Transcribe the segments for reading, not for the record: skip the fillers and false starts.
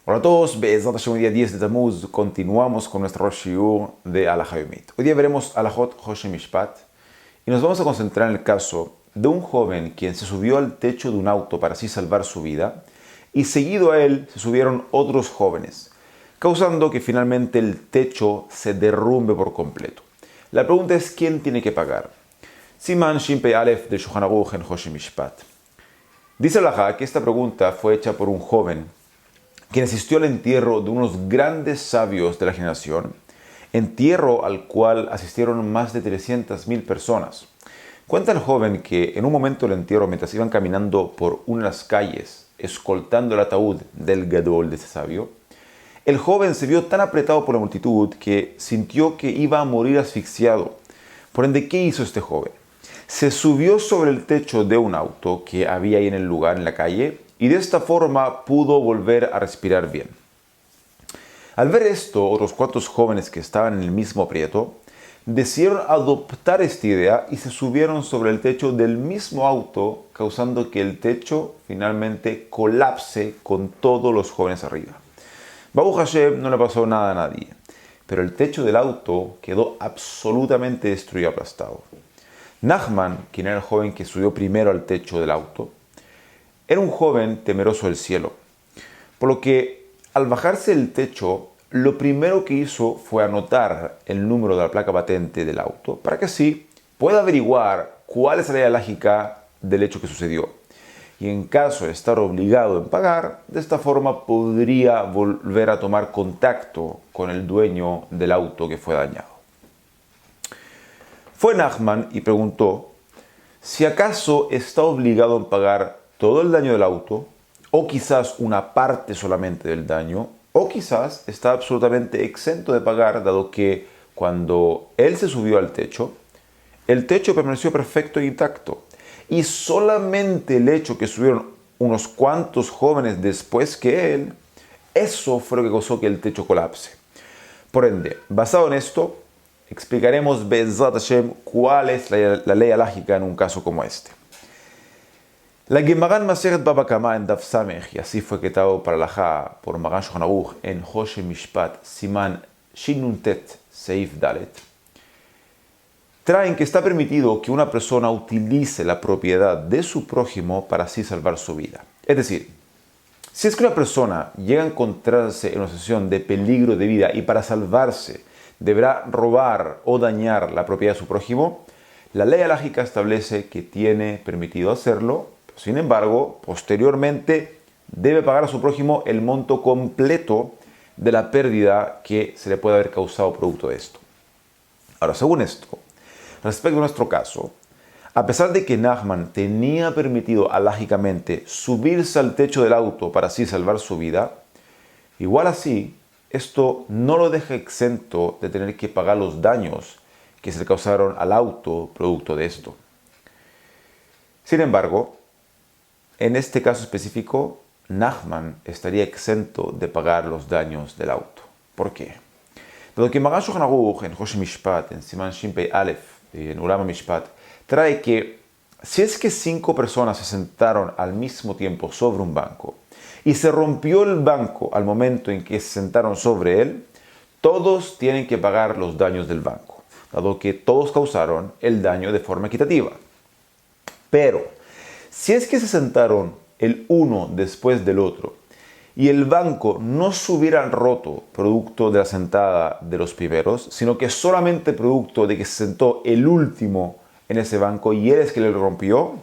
Hola a todos, Be'ezrat Hashem, hoy día 10 de Tammuz, continuamos con nuestro Rosh Shiur de Halajá Yomit. Hoy día veremos Halajot Hoshe Mishpat y nos vamos a concentrar en el caso de un joven quien se subió al techo de un auto para así salvar su vida y seguido a él se subieron otros jóvenes, causando que finalmente el techo se derrumbe por completo. La pregunta es ¿quién tiene que pagar? Siman Shin Pei Aleph del Shulchan Aruch en Hoshe Mishpat. Dice Halajá que esta pregunta fue hecha por un joven quien asistió al entierro de unos grandes sabios de la generación, entierro al cual asistieron más de 300.000 personas. Cuenta el joven que en un momento del entierro, mientras iban caminando por unas calles, escoltando el ataúd del Gadol de ese sabio, el joven se vio tan apretado por la multitud que sintió que iba a morir asfixiado. Por ende, ¿qué hizo este joven? Se subió sobre el techo de un auto que había ahí en el lugar, en la calle, y de esta forma pudo volver a respirar bien. Al ver esto, otros cuantos jóvenes que estaban en el mismo aprieto decidieron adoptar esta idea y se subieron sobre el techo del mismo auto, causando que el techo finalmente colapse con todos los jóvenes arriba. Baruch Hashem no le pasó nada a nadie, pero el techo del auto quedó absolutamente destruido, aplastado. Nachman, quien era el joven que subió primero al techo del auto, era un joven temeroso del cielo, por lo que al bajarse del techo, lo primero que hizo fue anotar el número de la placa patente del auto para que así pueda averiguar cuál es la ley lógica del hecho que sucedió. Y en caso de estar obligado en pagar, de esta forma podría volver a tomar contacto con el dueño del auto que fue dañado. Fue Nachman y preguntó si acaso está obligado en pagar todo el daño del auto, o quizás una parte solamente del daño, o quizás está absolutamente exento de pagar, dado que cuando él se subió al techo, el techo permaneció perfecto e intacto. Y solamente el hecho que subieron unos cuantos jóvenes después que él, eso fue lo que causó que el techo colapse. Por ende, basado en esto, explicaremos Be'ezrat Hashem cuál es la ley halógica en un caso como este. La Gemara en Masechet Baba Kama en Daf Samech, y así fue quitado para Halajá por Magan Shulchan Aruch en Hoshe Mishpat, Siman Shin Nun Tet Seif Dalet, traen que está permitido que una persona utilice la propiedad de su prójimo para así salvar su vida. Es decir, si es que una persona llega a encontrarse en una situación de peligro de vida y para salvarse deberá robar o dañar la propiedad de su prójimo, la ley halógica establece que tiene permitido hacerlo. Sin embargo, posteriormente debe pagar a su prójimo el monto completo de la pérdida que se le puede haber causado producto de esto. Ahora, según esto, respecto a nuestro caso, a pesar de que Nachman tenía permitido halógicamente subirse al techo del auto para así salvar su vida, igual así, esto no lo deja exento de tener que pagar los daños que se le causaron al auto producto de esto. Sin embargo, en este caso específico, Nachman estaría exento de pagar los daños del auto. ¿Por qué? Dado que Magan Shulchan Aruch en Hoshe Mishpat, en Siman Shin Pei Aleph, en Ulama Mishpat, trae que si es que 5 personas se sentaron al mismo tiempo sobre un banco y se rompió el banco al momento en que se sentaron sobre él, todos tienen que pagar los daños del banco, dado que todos causaron el daño de forma equitativa. Pero si es que se sentaron el uno después del otro y el banco no se hubiera roto producto de la sentada de los primeros, sino que solamente producto de que se sentó el último en ese banco y él es que le rompió,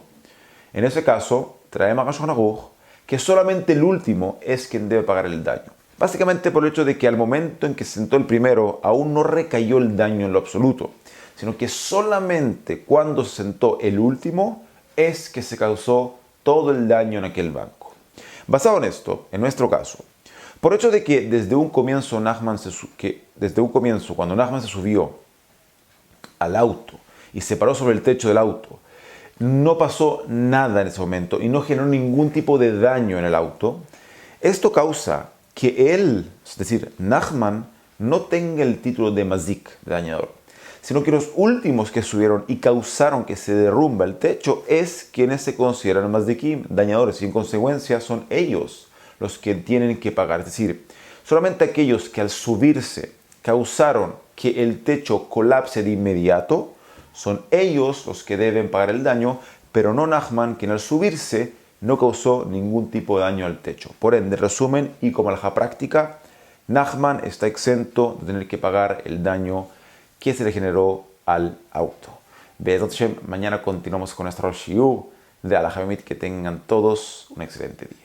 en ese caso, trae Magan Shulchan Aruch que solamente el último es quien debe pagar el daño. Básicamente por el hecho de que al momento en que se sentó el primero aún no recayó el daño en lo absoluto, sino que solamente cuando se sentó el último es que se causó todo el daño en aquel banco. Basado en esto, en nuestro caso, por hecho de que desde un comienzo, cuando Nachman se subió al auto y se paró sobre el techo del auto, no pasó nada en ese momento y no generó ningún tipo de daño en el auto, esto causa que él, es decir, Nachman, no tenga el título de mazik, de dañador, sino que los últimos que subieron y causaron que se derrumba el techo es quienes se consideran mazdikim, dañadores, y en consecuencia son ellos los que tienen que pagar. Es decir, solamente aquellos que al subirse causaron que el techo colapse de inmediato, son ellos los que deben pagar el daño, pero no Nachman, quien al subirse no causó ningún tipo de daño al techo. Por ende, resumen y como alhaja práctica, Nachman está exento de tener que pagar el daño que se le generó al auto. Be'ezrat Hashem, mañana continuamos con nuestro shiur de Alajá Bemit. Que tengan todos un excelente día.